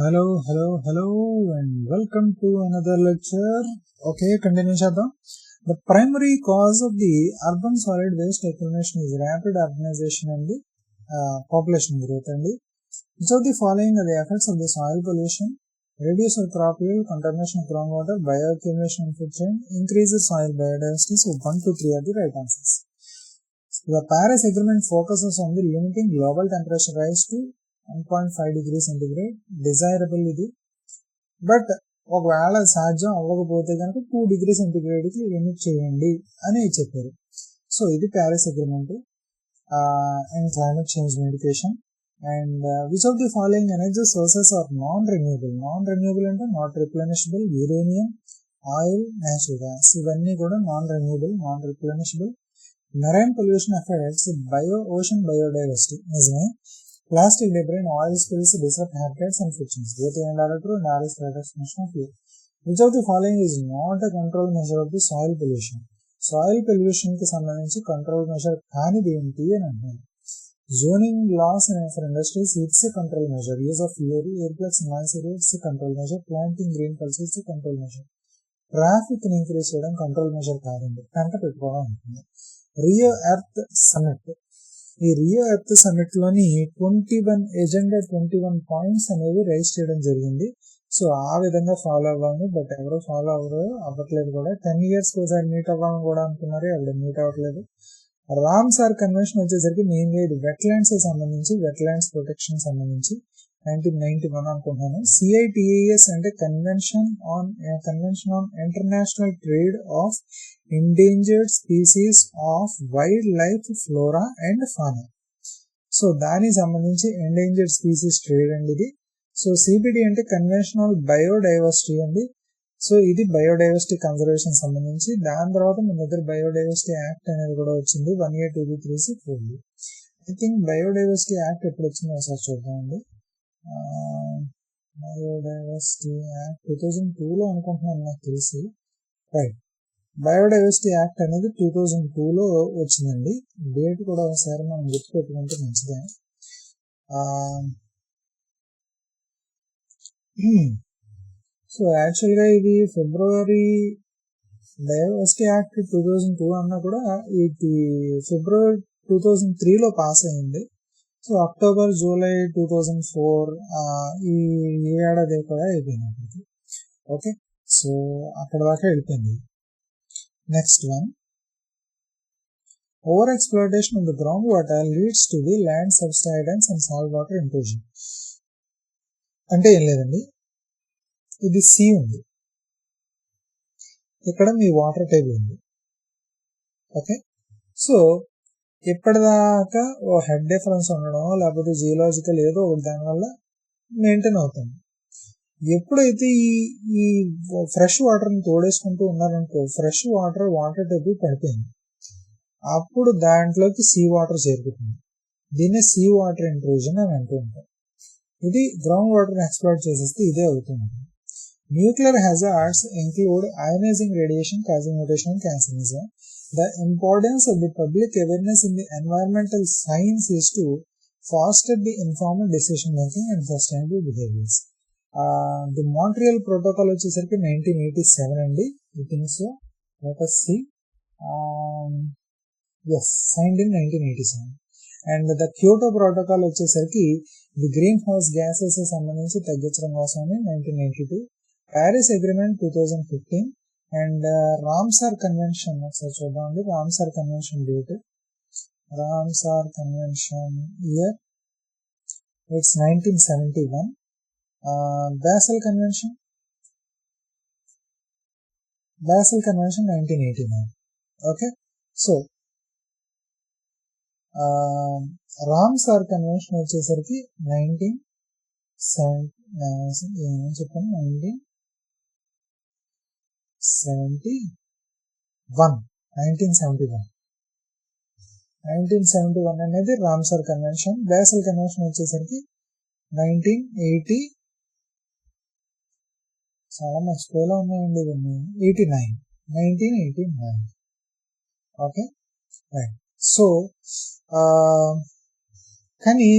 Hello, and welcome to another lecture. Okay, continue చేద్దాం. The primary cause of the urban solid waste accumulation is rapid urbanization and the population growth. And which of the following are the effects of the soil pollution? Reduce crop yield, contamination of groundwater, bioaccumulation in food chain, increases soil biodiversity. So 1, 2, 3 are the right answers. The Paris Agreement focuses on the limiting global temperature rise to 1.5 degrees centigrade. Desirable ఇది, but ఒకవేళ సాధ్యం అవ్వకపోతే కనుక 2 degree సెంటిగ్రేడ్కి limit చేయండి అని చెప్పారు. So ఇది Paris agreement and climate change medication. And which of the following energy sources are non renewable అంటే not replenishable? Uranium, oil, natural gas. ఇవన్నీ కూడా non renewable, non replenishable. Marine pollution effects ocean biodiversity. నిజమే. Plastic debris and oil spills disrupt habitats and food chains. Both are true and are expression of fear. Which of the following is not a control measure of the soil pollution? Soil pollution కి సంబంధించి control measure కానిది ఏంటి అని అంటున్నారు. Zoning laws for industries it's a control measure. Use of air plus noise it's a control measure. Planting green cultures control measure. Traffic ని increase చేయడం control measure కాదండి, పంట పెట్టుకోవడం ఉంటుంది. Rio Earth Summit. ఈ రియో ఎర్త్ సమిట్ లోని 21 points అనేవి rise చేయడం జరిగింది. సో ఆ విధంగా ఫాలో అవ్వాలి, బట్ ఎవరో ఫాలో అవ్వట్లేదు కూడా. 10 years ఒకసారి మీట్ అవ్వాలని కూడా అనుకున్నారు, ఎవరు మీట్ అవ్వట్లేదు. రామ్సార్ కన్వెన్షన్ వచ్చేసరికి మెయిన్గా ఇది వెట్లాండ్స్ సంబంధించి, వెట్లాండ్స్ ప్రొటెక్షన్ సంబంధించి 1991 అనుకుంటున్నాను. CITES అంటే convention on international trade of endangered species of wildlife flora and fauna. So దానికి సంబంధించి ఎండేంజర్డ్ స్పీసీస్ ట్రేడ్ అండి ఇది. సో CBD అంటే కన్వెన్షన్ ఆన్ బయోడైవర్సిటీ అండి. సో ఇది బయోడైవర్సిటీ కన్జర్వేషన్ సంబంధించి. దాని తర్వాత మన దగ్గర బయోడైవర్సిటీ యాక్ట్ అనేది కూడా వచ్చింది 1 year 2 3 4. I think biodiversity act ఎప్పుడు వచ్చిందో ఒకసారి చూద్దామండి. బయోడైవర్సిటీ యాక్ట్ 2002లో అనుకుంటున్నాను నాకు తెలిసి. రైట్, బయోడైవర్సిటీ యాక్ట్ అనేది 2002లో వచ్చిందండి. డేట్ కూడా ఒకసారి మనం గుర్తుపెట్టుకుంటే మంచిదే. సో యాక్చువల్గా ఇది ఫిబ్రవరి, బయోడైవర్సిటీ యాక్ట్ 2002 అన్నా కూడా ఇది ఫిబ్రవరి 2003లో పాస్ అయింది. సో అక్టోబర్, జూలై 2004 ఈ ఏడాది కూడా అయిపోయినప్పటికీ. ఓకే, సో అక్కడ దాకా వెళ్ళిపోయింది. Next one, over exploitation of the ground water leads to the land subsidence and salt water intrusion. అంటే ఏం లేదండి, ఇది సీ ఉంది, ఇక్కడ మీ వాటర్ టేబుల్ ఉంది. ఓకే, సో ఇప్పటిదాకా ఓ హెడ్ డిఫరెన్స్ ఉండడం లేకపోతే జియోలాజికల్ ఏదో ఒకటి దానివల్ల మెయింటైన్ అవుతుంది. ఎప్పుడైతే ఈ ఫ్రెష్ వాటర్ని తోడేసుకుంటూ ఉన్నారనుకో, ఫ్రెష్ వాటర్ టేబుల్ పడిపోయింది, అప్పుడు దాంట్లోకి సీ వాటర్ చేరుకుంటుంది. దీన్నే సీ వాటర్ ఇంట్రూజన్ అని అంటూ ఉంటాం. ఇది గ్రౌండ్ వాటర్ ఎక్స్ప్లాయిట్ చేసేస్తే ఇదే అవుతుంది. Nuclear hazards include ionising radiation, causing mutation, cancerism. The importance of the public awareness in the environmental science is to foster the informed decision making and sustainable behaviors. The Montreal Protocol వచ్చేసరికి 1987 అండి. I think so. Let us see. Yes, signed in 1987. And the Kyoto Protocol వచ్చేసరికి the greenhouse gases సంబంధించి తగ్గించడం కోసమని 1992. Paris Agreement 2015. And Ramsar convention ఒకసారి చూద్దామండి. Ramsar convention date, Ramsar convention year it's 1971. Basel convention 1989. Okay, so Ramsar convention వచ్చేసరికి 1971 అనేది Ramsar convention. Basel convention వచ్చేసరికి 1980, చాలా మర్చిపోయేలా ఉన్నాయండి ఇవన్నీ, 1989. Okay, right. సో కానీ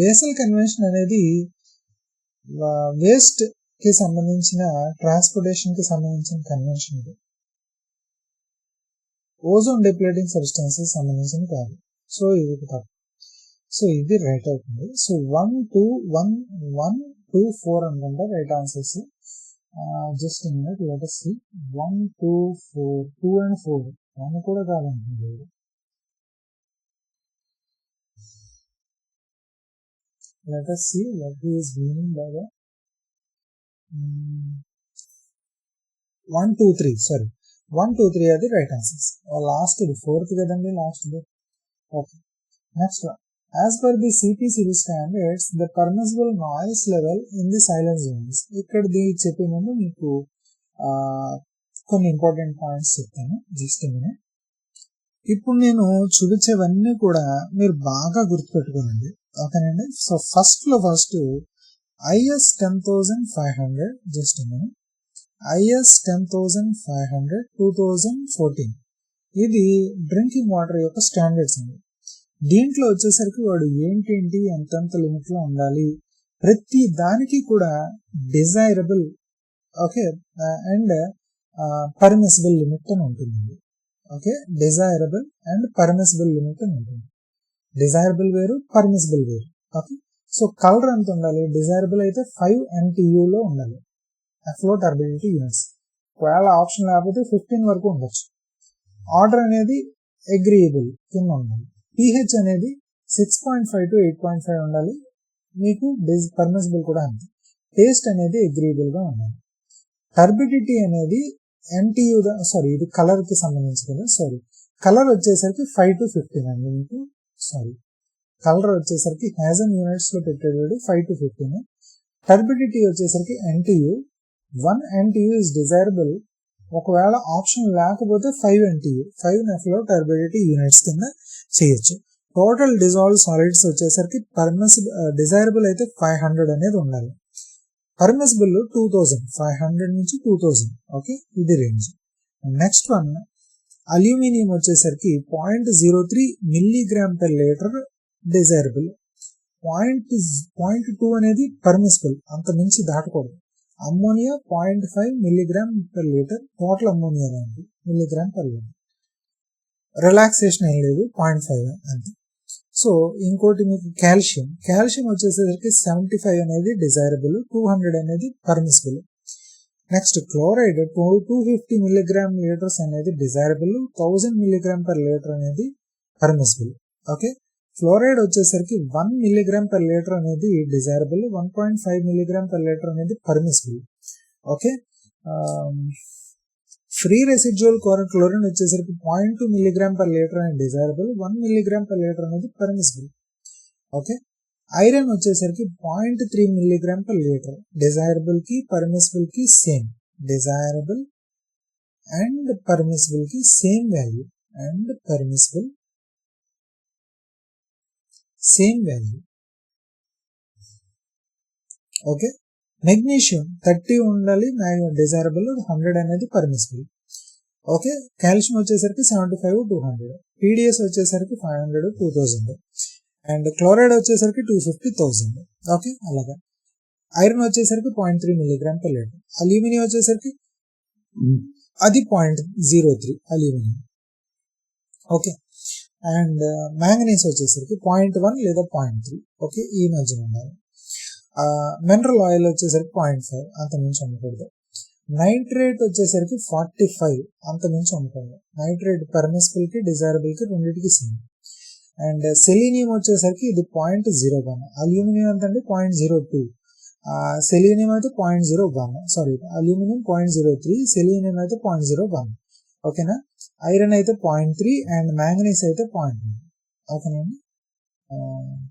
బాసెల్ కన్వెన్షన్ అనేది వేస్ట్ కి సంబంధించిన ట్రాన్స్పోర్టేషన్ కి సంబంధించిన కన్వెన్షన్ ఇది. ఓజోన్ డిప్లేటింగ్ సబ్స్టెన్సెస్ సంబంధించిన కాదు. సో ఇది తప్పు. సో ఇది రైట్ అవుతుంది. సో 1, 2, 1, 1, 2, 4 అనుకుంటా right answers. Just minute, let us see. 1, 2, 4, 2 and 4 1 కూడా కాదంటుంది. Let us see what he is meaning by that. 1, 2, 3 sorry 1, 2, 3 are the right answers. Last the fourth kadandi last bit. Okay, next one. As per the CPCB standards, the permissible noise level in the silence zones. ikkadi చెప్పే ముందు మీకు కొన్ని important points చెప్తాను. Just minute. ఇప్పుడు నేను చూపించేవన్నీ కూడా మీరు బాగా గుర్తుపెట్టుకోనండి. ఓకేనండి. So first IS 10500, just minute, IS 10500 2014 ఇది డ్రింకింగ్ వాటర్ యొక్క స్టాండర్డ్స్ అండి. దీంట్లో వచ్చేసరికి వాడు ఏంటి ఎంతంత లిమిట్ లో ఉండాలి, ప్రతి దానికి కూడా desirable okay and permissible limit అని ఉంటుందండి. Okay, desirable and permissible limit అని ఉంటుంది. డిజైరబుల్ వేరు, పర్మిసిబుల్ వేరు. ఓకే, సో కలర్ ఎంత ఉండాలి? డిజైరబుల్ అయితే 5 NTU లో ఉండాలి, ఫ్లో టర్బిడిటీ యూనిట్స్. ఒకవేళ ఆప్షన్ లేకపోతే 15 వరకు ఉండొచ్చు. ఆర్డర్ అనేది అగ్రీయబుల్ కింద ఉండాలి. pH అనేది 6.5 to 8.5 ఉండాలి. మీకు పర్మిసిబుల్ కూడా అంతే. టేస్ట్ అనేది అగ్రీయబుల్ గా ఉండాలి. టర్బిడిటీ అనేది NTU ఇది కలర్ కి సంబంధించి కదా. కలర్ వచ్చేసరికి 5 to 15 అండి. మీకు కలర్ వచ్చేసరికి హ్యాజన్ యూనిట్స్ లో పెట్టేవాడు 5 to 15. టర్బిడిటీ వచ్చేసరికి NTU. 1 NTU is desirable. ఒకవేళ ఆప్షన్ లేకపోతే 5 NTU, 5 నెఫ్లో టర్బిడిటీ యూనిట్స్ కింద చేయొచ్చు. టోటల్ డిజాల్వ్ సాలిడ్స్ వచ్చేసరికి డిజైరబుల్ అయితే 500 అనేది ఉండాలి. పర్మిసిబుల్ 2000, 500 నుంచి 2000. ఓకే, ఇది రేంజ్. నెక్స్ట్ వన్, అల్యూమినియం వచ్చేసరికి 0.03 మిల్లీగ్రామ్ per లీటర్ డిజైరబుల్. 0.2 అనేది పర్మిసిబుల్, అంత మించి దాటకూడదు. Ammonia 0.5 milligram per litre, total ammonia milligram per litre. Relaxation ఏం లేదు, 0.5 అంతే. సో ఇంకోటి మీకు కాల్షియం వచ్చేసరికి 75 అనేది డిజైరబుల్, 200 అనేది permissible. Next chloride 250 milligram litres అనేది డిజైరబుల్, 1000 మిల్లీగ్రామ్ per లీటర్ అనేది పర్మిసిబుల్. ఓకే, ఫ్లోరైడ్ వచ్చేసరికి 1 మిల్లీగ్రామ్ per లీటర్ అనేది డిజైరబుల్, 1.5 మిల్లీగ్రామ్ per లీటర్ అనేది permissible. Okay, free residual chlorine వచ్చేసరికి 0.2 మిల్లీగ్రామ్ per లీటర్ అనేది డిజైరబుల్, 1 మిల్లీగ్రామ్ per లీటర్ అనేది permissible. Okay, iron వచ్చేసరికి 0.3 milligram per litre, desirable కి permissible కి సేమ్, డిజైరబుల్ అండ్ పర్మిసిబుల్ కి same value, and permissible same value. Okay, magnesium 30 ఉండాలి, desirable, 100 అనేది permissible. Okay, calcium వచ్చేసరికి 75, 200. PDS వచ్చేసరికి 500, 2000. అండ్ క్లోరైడ్ వచ్చేసరికి 250, 1000. ఓకే, అలాగా. ఐరన్ వచ్చేసరికి 0.3 మిల్లీగ్రామ్ per లీటర్. అల్యూమినియం వచ్చేసరికి అది 0.03 అల్యూమినియం. ఓకే, అండ్ మ్యాంగనీస్ వచ్చేసరికి 0.1 లేదా 0.3. ఓకే, ఈ మధ్యన ఉండాలి. మినరల్ ఆయిల్ వచ్చేసరికి 0.5, అంత మించి ఉండకూడదు. నైట్రేట్ వచ్చేసరికి 45, అంత మించి ఉండకూడదు. నైట్రేట్ పర్మిసిబుల్ కి డిజైరబుల్ కి రెండింటికి సేమ్. అండ్ సెలీనియం వచ్చేసరికి ఇది 0.01. అల్యూమినియం ఎంత అండి? 0.02. సెలీనియం అయితే 0.01. అల్యూమినియం 0.03, సెలీనియం అయితే 0.01. ఓకేనా. ఐరన్ అయితే 0.3 అండ్ మ్యాంగనీస్ అయితే 0.1. ఓకేనండి.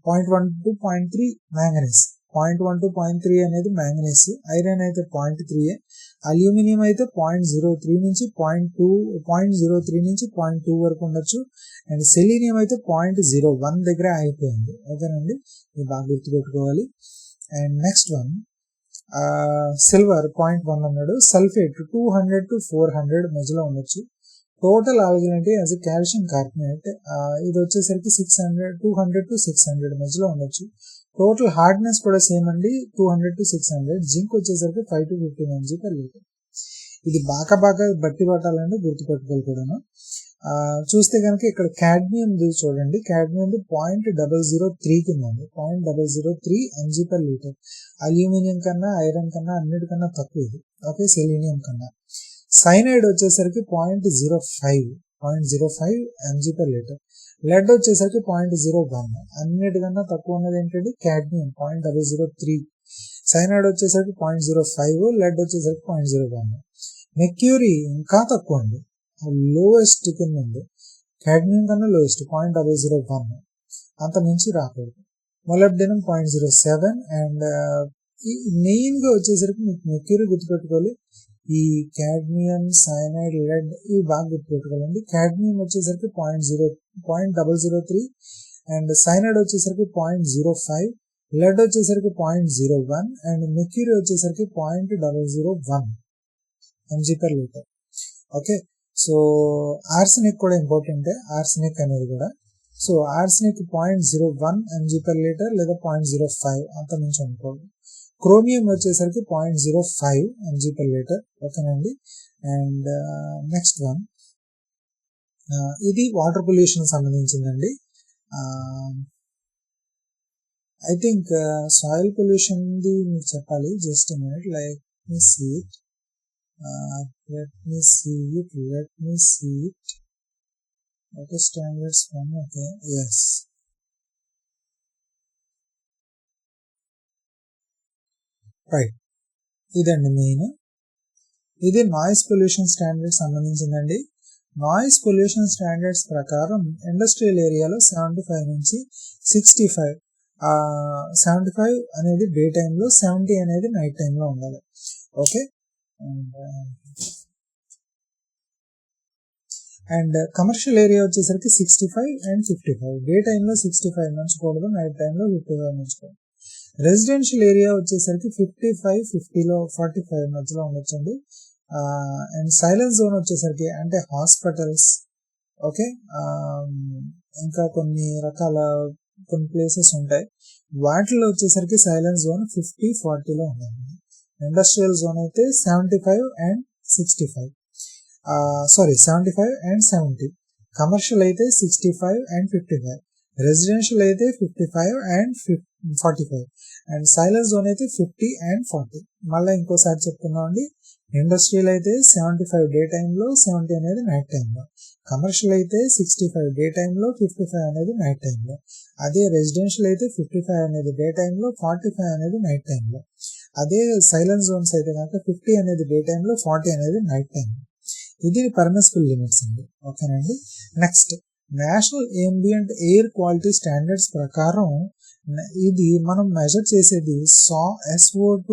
0.1 to 0.3 మ్యాంగనీస్, 0.1 to 0.3 అనేది మ్యాంగనీస్. ఐరన్ అయితే 0.3. అల్యూమినియం అయితే 0.03 నుంచి 0.2 వరకు ఉండొచ్చు. అండ్ సెలీనియం అయితే 0.01 దగ్గర అయిపోయింది. ఓకేనండి, ఇది బాగా గుర్తుపెట్టుకోవాలి. అండ్ నెక్స్ట్ వన్, సిల్వర్ 0.1 అన్నాడు. సల్ఫేట్ 200 to 400 మధ్యలో ఉండొచ్చు. Total alkalinity as calcium carbonate ఇది వచ్చేసరికి 200 to 600 మధ్యలో ఉండొచ్చు. టోటల్ హార్డ్నెస్ కూడా సేమ్ అండి, 200 to 600. జింక్ వచ్చేసరికి 5 to 15 mg/L. ఇది బాగా బట్టి పట్టాలండి, గుర్తుపెట్టుకోవాలి కూడాను. చూస్తే కనుక ఇక్కడ క్యాడ్మియం చూడండి, క్యాడ్మియం 0.003 కింద ఉంది, 0.003 mg/L. అల్యూమినియం కన్నా, ఐరన్ కన్నా అన్నిటికన్నా తక్కువ ఇది. ఓకే, సెలీనియం కన్నా. సైనైడ్ వచ్చేసరికి 0.05 mg/L. లెడ్ వచ్చేసరికి 0.01. అన్నిటికన్నా తక్కువ ఉన్నది ఏంటంటే క్యాడ్మియం 0.003. సైనైడ్ వచ్చేసరికి 0.05, లెడ్ వచ్చేసరికి 0.01. మెర్క్యూరీ ఇంకా తక్కువ అండి, లోయెస్ట్ కింద ఉంది, క్యాడ్మియం కన్నా లోయెస్ట్ 0.001, అంత మించి రాకూడదు. మొలబ్డెనం 0.07. అండ్ మెయిన్ గా వచ్చేసరికి మీకు మెర్క్యూరీ గుర్తుపెట్టుకోవాలి. ఈ క్యాడ్మియం, సైనైడ్, లెడ్ ఇవి బాగా గుర్తుపెట్టుకోవాలండి. క్యాడ్మియం వచ్చేసరికి 0.003 అండ్ సైనైడ్ వచ్చేసరికి 0.05, లెడ్ వచ్చేసరికి 0.01 అండ్ మెర్క్యూరీ వచ్చేసరికి 0.001 mg/L. ఓకే, సో ఆర్సెనిక్ కూడా ఇంపార్టెంట్, ఆర్సెనిక్ అనేది కూడా. సో ఆర్సెనిక్ 0.01 mg/L లేదా 0.05, అంత మించి అనుకోండి. క్రోమియం వచ్చేసరికి 0.05 mg/L. ఓకేనండి. అండ్ నెక్స్ట్ వన్, ఇది వాటర్ పొల్యూషన్ సంబంధించిందండి. ఐ థింక్ సాయిల్ పొల్యూషన్ మీకు చెప్పాలి. Just minute, like me see it. Let me see it. Okay, standards 1. Okay, yes. Right, ఇదండి మెయిన్. ఇది నాయిస్ పొల్యూషన్ స్టాండర్డ్స్ సంబంధించిందండి. నాయిస్ పొల్యూషన్ స్టాండర్డ్స్ ప్రకారం industrial ఏరియాలో 75 నుంచి 65, 75 అనేది డే టైంలో, 70 అనేది నైట్ టైంలో ఉండాలి. ఓకే, అండ్ కమర్షియల్ ఏరియా వచ్చేసరికి 65 and 55. డే టైంలో 65 నుంచకూడదు, నైట్ టైంలో 55 నుంచుకోవాలి. రెసిడెన్షియల్ ఏరియా వచ్చేసరికి 55, 50లో 45 మధ్యలో ఉండొచ్చండి. అండ్ సైలెన్స్ జోన్ వచ్చేసరికి అంటే హాస్పిటల్స్, ఓకే, ఇంకా కొన్ని రకాల కొన్ని ప్లేసెస్ ఉంటాయి, వాటిలో వచ్చేసరికి సైలెన్స్ జోన్ 50, 40లో ఉండాలి. ఇండస్ట్రియల్ జోన్ అయితే 75 and 65, 75 and 70. కమర్షియల్ అయితే 65 and 55. రెసిడెన్షియల్ అయితే 55 and 45. అండ్ సైలెన్స్ జోన్ అయితే 50 and 40. మళ్ళీ ఇంకోసారి చెప్తున్నాం అండి. ఇండస్ట్రియల్ అయితే 75 డే టైంలో, 70 అనేది నైట్ టైంలో. కమర్షియల్ అయితే 65 డే టైంలో, 55 అనేది నైట్ టైంలో. అదే రెసిడెన్షియల్ అయితే 55 అనేది డే టైంలో, 45 అనేది నైట్ టైంలో. అదే సైలెన్స్ జోన్స్ అయితే కనుక 50 అనేది డే టైంలో, 40 అనేది నైట్ టైంలో. ఇది పర్మిసిబుల్ లిమిట్స్ అండి. ఓకేనండి. Next, national ambient air quality standards ప్రకారం ఇది మనం మెజర్ చేసేది SO2,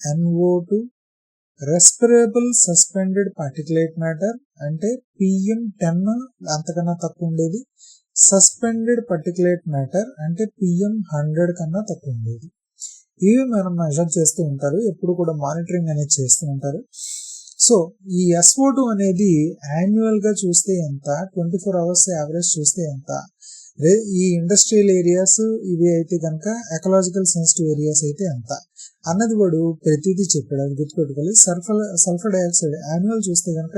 NO2, రెస్పిరబుల్ suspended particulate matter అంటే PM10 అంతకన్నా తక్కువ ఉండేది, సస్పెండెడ్ పార్టికులేట్ మ్యాటర్ అంటే PM100 కన్నా తక్కువ ఉండేది. ఇవి మనం మెజర్ చేస్తూ ఉంటారు, ఎప్పుడు కూడా మానిటరింగ్ అనేది చేస్తూ ఉంటారు. సో ఈ SO2 అనేది యాన్యువల్ గా చూస్తే ఎంత, 24 hours యావరేజ్ చూస్తే ఎంత, ఈ ఇండస్ట్రియల్ ఏరియాస్ ఇవి అయితే కనుక ఎకలాజికల్ సెన్సిటివ్ ఏరియాస్ అయితే ఎంత అన్నది వాడు ప్రతిదీ చెప్పాడు, అది గుర్తుపెట్టుకోవాలి. సల్ఫర్ డైఆక్సైడ్ యాన్యువల్ చూస్తే కనుక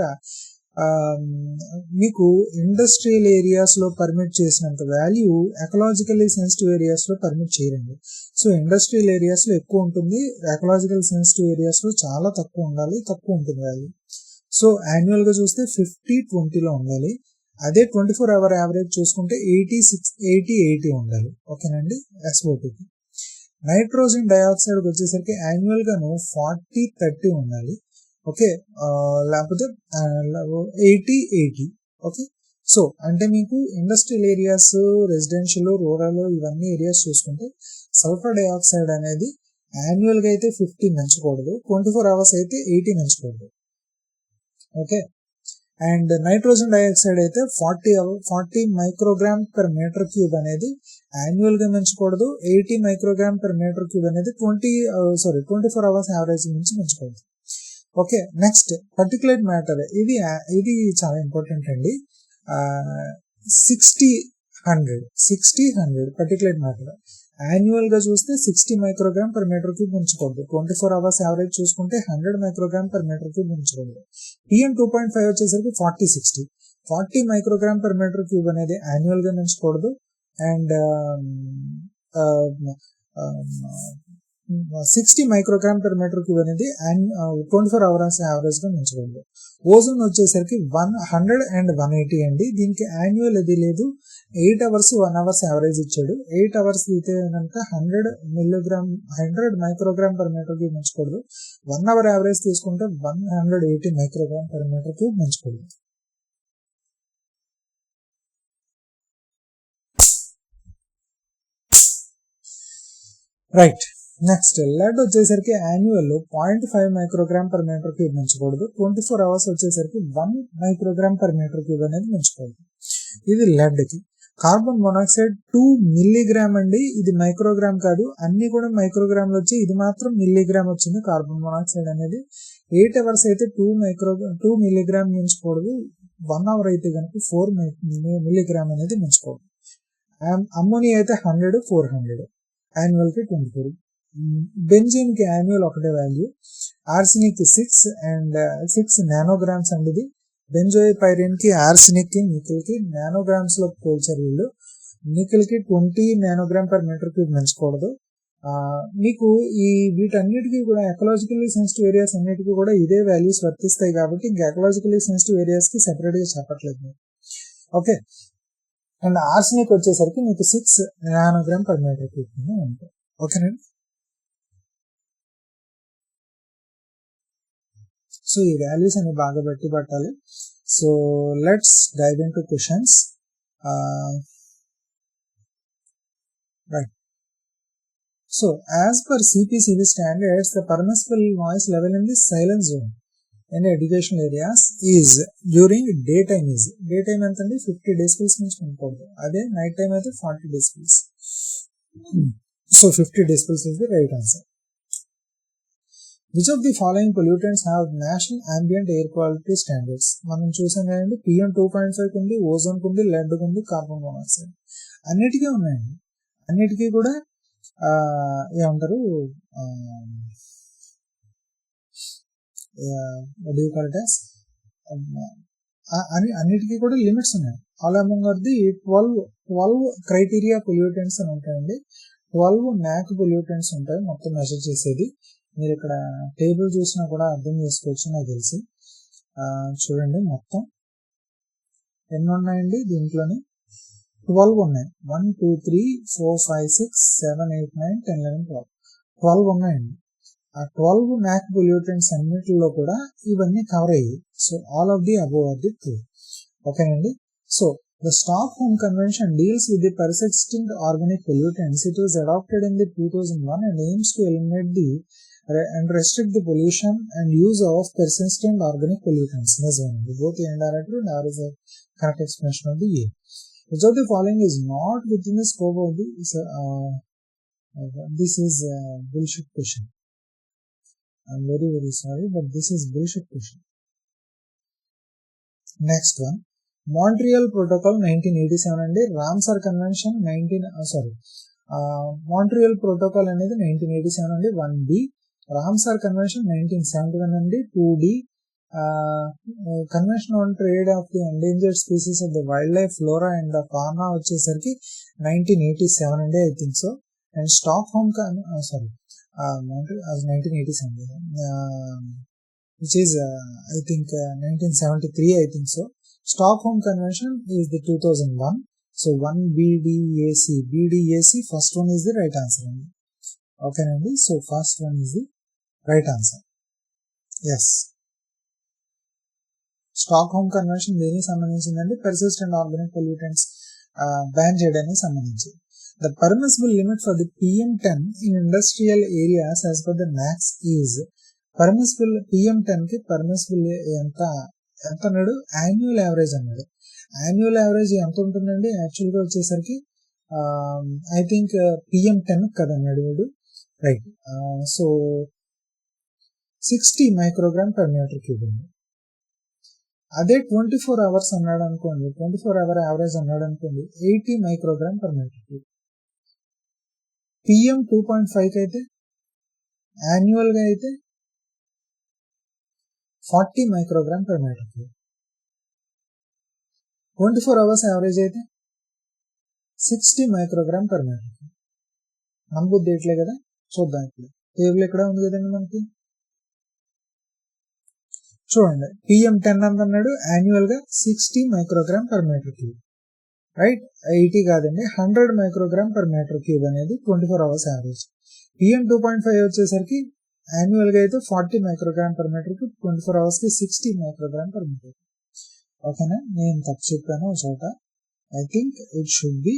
మీకు ఇండస్ట్రియల్ ఏరియాస్ లో పర్మిట్ చేసినంత వాల్యూ ఎకలాజికల్లీ సెన్సిటివ్ ఏరియాస్ లో పర్మిట్ చేయరండి. సో ఇండస్ట్రియల్ ఏరియాస్ లో ఎక్కువ ఉంటుంది, ఎకలాజికల్ సెన్సిటివ్ ఏరియాస్ లో చాలా తక్కువ ఉండాలి, తక్కువ ఉంటుంది వాల్యూ. సో యాన్యువల్ గా చూస్తే 50-20లో ఉండాలి. అదే 24 hour యావరేజ్ చూసుకుంటే 80-80 ఉండాలి. ఓకేనండి. SO2కి. నైట్రోజన్ డైఆక్సైడ్ వచ్చేసరికి యాన్యువల్ గాను 40-30 ఉండాలి. ఓకే, లేకపోతే 80-80. ఓకే, సో అంటే మీకు ఇండస్ట్రియల్ ఏరియాస్, రెసిడెన్షియల్, రూరల్ ఇవన్నీ ఏరియాస్ చూసుకుంటే సల్ఫర్ డైఆక్సైడ్ అనేది యాన్యువల్ గా అయితే 50 పెంచకూడదు, 24 hours అయితే 80 పెంచకూడదు. ఓకే, అండ్ నైట్రోజన్ డైఆక్సైడ్ అయితే 40 మైక్రోగ్రామ్ పర్ మీటర్ క్యూబ్ అనేది యాన్యువల్ గా పెంచకూడదు, 80 మైక్రోగ్రామ్ పర్ మీటర్ క్యూబ్ అనేది 24 hours యావరేజ్ నుంచి పెంచకూడదు. ఓకే, నెక్స్ట్ పర్టికులేట్ మ్యాటర్, ఇది చాలా ఇంపార్టెంట్ అండి. 60-100 పర్టికులేట్ మ్యాటర్ యాన్యువల్ గా చూస్తే 60 మైక్రోగ్రామ్ పర్ మీటర్ క్యూబ్ ఉంచకూడదు. 24 అవర్స్ యావరేజ్ చూసుకుంటే 100 మైక్రోగ్రామ్ పర్ మీటర్ క్యూబ్ ఉంచకూడదు. PM 2.5 వచ్చేసరికి 40 మైక్రోగ్రామ్ పర్ మీటర్ క్యూబ్ అనేది యాన్యువల్ గా ఉంచకూడదు. And 60 microgram per metre cube అనేది 24 అవర్స్ యావరేజ్ గా ఉంచకూడదు. ఓజోన్ వచ్చేసరికి 100 అండ్ 180 అండి. దీనికి యాన్యువల్ అది లేదు. 8 అవర్స్ 1 అవర్స్ యావరేజ్ ఇచ్చాడు. 8 అవర్స్ అయితే కనుక 100 మైక్రోగ్రామ్ పర్ మీటర్ క్యూబ్ ఉంచకూడదు. 1 అవర్ యావరేజ్ తీసుకుంటే 180 మైక్రోగ్రామ్ పర్ మీటర్ క్యూబ్ ఉంచకూడదు. రైట్. నెక్స్ట్ లెడ్ వచ్చేసరికి annual 0.5 microgram per metre cube ఉంచకూడదు. 24 అవర్స్ వచ్చేసరికి 1 మైక్రోగ్రామ్ పర్ మీటర్ క్యూబ్ అనేది ఉంచకూడదు. ఇది లెడ్ కి. కార్బన్ మోనాక్సైడ్ 2 మిల్లీగ్రామ్ అండి. ఇది మైక్రోగ్రామ్ కాదు, అన్ని కూడా మైక్రోగ్రామ్లు వచ్చి ఇది మాత్రం మిల్లీగ్రామ్ వచ్చింది. కార్బన్ మోనాక్సైడ్ అనేది 8 అవర్స్ అయితే 2 మిల్లీగ్రామ్ ఉంచకూడదు. 1 అవర్ అయితే కనుక 4 మిల్లీగ్రామ్ అనేది ఉంచకూడదు. అమ్మోనియా అయితే 100, 400. యాన్యువల్ కి 24. బెంజీన్ కి యాన్యువల్ ఒకటే వాల్యూ. ఆర్సినిక్ 6 నానోగ్రామ్స్ అండి. ఇది బెంజోయిపైరిన్ కి, ఆర్సినిక్ కి, నికెల్ కి నానోగ్రామ్స్ లో పోల్చారు వీళ్ళు. నికెల్ కి 20 నానోగ్రామ్ పర్ మీటర్ క్యూబ్ పెంచకూడదు. మీకు ఈ వీటన్నిటికీ కూడా ఎకలాజికల్లీ సెన్సిటివ్ ఏరియాస్ అన్నిటికీ కూడా ఇదే వాల్యూస్ వర్తిస్తాయి కాబట్టి ఇంకా ఎకలాజికల్లీ సెన్సిటివ్ ఏరియాస్ కి సెపరేట్ గా చెప్పట్లేదు. ఓకే. అండ్ ఆర్సినిక్ వచ్చేసరికి మీకు 6 నానోగ్రామ్ పర్ మీటర్ క్యూబ్ ఉంటాయి. ఓకేనండి. సో ఈ వాల్యూస్ అన్ని బాగా బట్టి పట్టాలి. So let's dive into questions. Right. So as per CPCB standards, the permissible noise level in the silent zone in educational areas is during daytime is daytime ఎంతండి 50 decibels నుంచి ఉండకూడదు. అదే night time అయితే 40 decibels. So 50 decibels is the right answer. Which of the following pollutants have national ambient air quality standards? మనం చూసాం కదండి, PM 2.5 ఉంది, ozone ఉంది, లెడ్ ఉంది, కార్బన్ మోనాక్సైడ్ అన్నిటికీ ఉన్నాయండి. అన్నిటికీ కూడా ఏమంటారు అన్నిటికీ కూడా లిమిట్స్ ఉన్నాయి. All among are the 12 criteria pollutants అని ఉంటాయండి. 12 NAC పొల్యూటెంట్స్ ఉంటాయి మొత్తం మెజర్ చేసేది. మీరు ఇక్కడ టేబుల్ చూసినా కూడా అర్థం చేసుకోవచ్చు నాకు తెలిసి. చూడండి మొత్తం ఎన్ని ఉన్నాయండి దీంట్లోని. 12 ఉన్నాయి. 1 2 3 4 5 6 7 8 9 10 11 12 ఉన్నాయండి. ఆ 12 NAC పొల్యూటెంట్స్ అన్నిటిలో కూడా ఇవన్నీ కవర్ అయ్యాయి. So all of the above are the true. ఓకేనండి. So the Stockholm Convention deals with the persistent organic pollutants. It was adopted in the 2001 and aims to eliminate and restrict the pollution and use of persistent organic pollutants. Both and are true and is a correct explanation of the A. Which of the following is not within the scope of the this is a bullshit question. I'm very sorry, but this is bullshit question. Next one. Montreal Protocol 1987 అండి. Ramsar convention Montreal Protocol అనేది 1987 అండి. 1B. Ramsar convention 1971 అండి. 2D. Convention on trade of the endangered species of the wildlife flora and the fauna వచ్చేసరికి 1987 అండి, I think so. And Stockholm 1987 which is I think 1973, I think so. Stockholm Convention is the 2001. So 1BDAC first one is the right answer. Okay Nandi. So first one is the right answer. Yes. Stockholm Convention దేనికి సంబంధించిందండి? persistent organic pollutants ban చేయడానికి సంబంధించి. The permissible limit for the PM10 in industrial areas as per the NACs is permissible. PM10 కి permissible ఎంత అన్నాడు? Annual average అన్నాడు. Annual average ఎంత ఉంటుందండి? యాక్చువల్గా వచ్చేసరికి ఐ థింక్ PM10 కదన్నాడు వీడు. Right. So 60 microgram per metre cube ఉంది. అదే 24 అవర్స్ అన్నాడు అనుకోండి, 24 అవర్ యావరేజ్ అన్నాడు అనుకోండి, 80 microgram per metre cube. PM 2.5 అయితే యాన్యువల్ గా అయితే 40 microgram per metre cube. 24 hours average అయితే 60 మైక్రోగ్రామ్ పర్ మీటర్ క్యూబ్. నమ్మబుద్ధి ఎట్లే కదా, చూద్దాం. ఇప్పుడు టేబుల్ ఎక్కడ ఉంది కదండి మనకి, చూడండి. PM 10 అంత అన్నాడు, యాన్యువల్ గా 60 microgram per metre cube, right. 80 కాదండి, 100 మైక్రోగ్రామ్ పర్ మీటర్ క్యూబ్ అనేది 24 అవర్స్ యావరేజ్. PM 2.5 వచ్చేసరికి యాన్యువల్ గా అయితే 40 microgram per metre cube, 24 hours కి 60 మైక్రోగ్రామ్ పర్ మీటర్. ఓకేనా, నేను తప్పు చెప్పాను ఒక చోట. I think it should be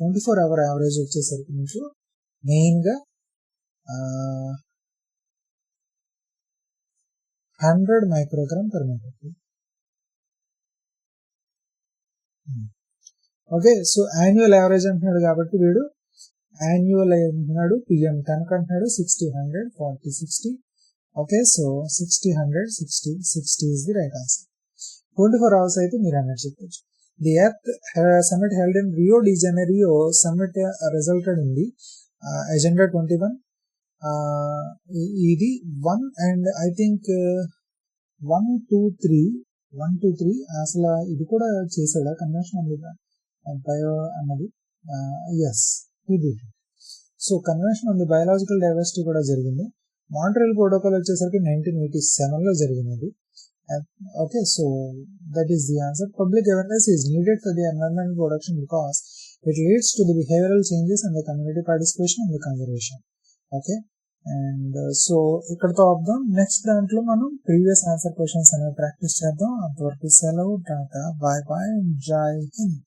24 hour average వచ్చేసరికి మీకు మెయిన్ గా 100 microgram per metre cube. Okay, so annual average అంటున్నాడు కాబట్టి వీడు యాన్యువల్ అంటున్నాడు, PM 10 అంటున్నాడు, 60 100 40 60. Okay, so 60 100 60 is the right answer. 24 hours అయితే మీరు అన్నట్టు చెప్పచ్చు. The earth summit held in Rio de Janeiro summit resulted in the agenda 21. ఇది 1 అండ్ ఐ థింక్ 1 2 3 అసలు ఇది కూడా చేశాడా కన్వెన్షన్ బయో అన్నది. ఎస్, ఇది. So convention on the biological diversity కూడా జరిగింది. మాంట్రియల్ ప్రోటోకాల్ వచ్చేసరికి 1987 లో జరిగినది. Okay, so that is the answer. Public awareness is needed for the environmental protection because it leads to the behavioral changes and the community participation in the conservation. Okay, and so ikkadto abdam. Next dantlo manam previous answer questions ane practice cheddam. Antavarku selavu, tata, bye bye, jai hind.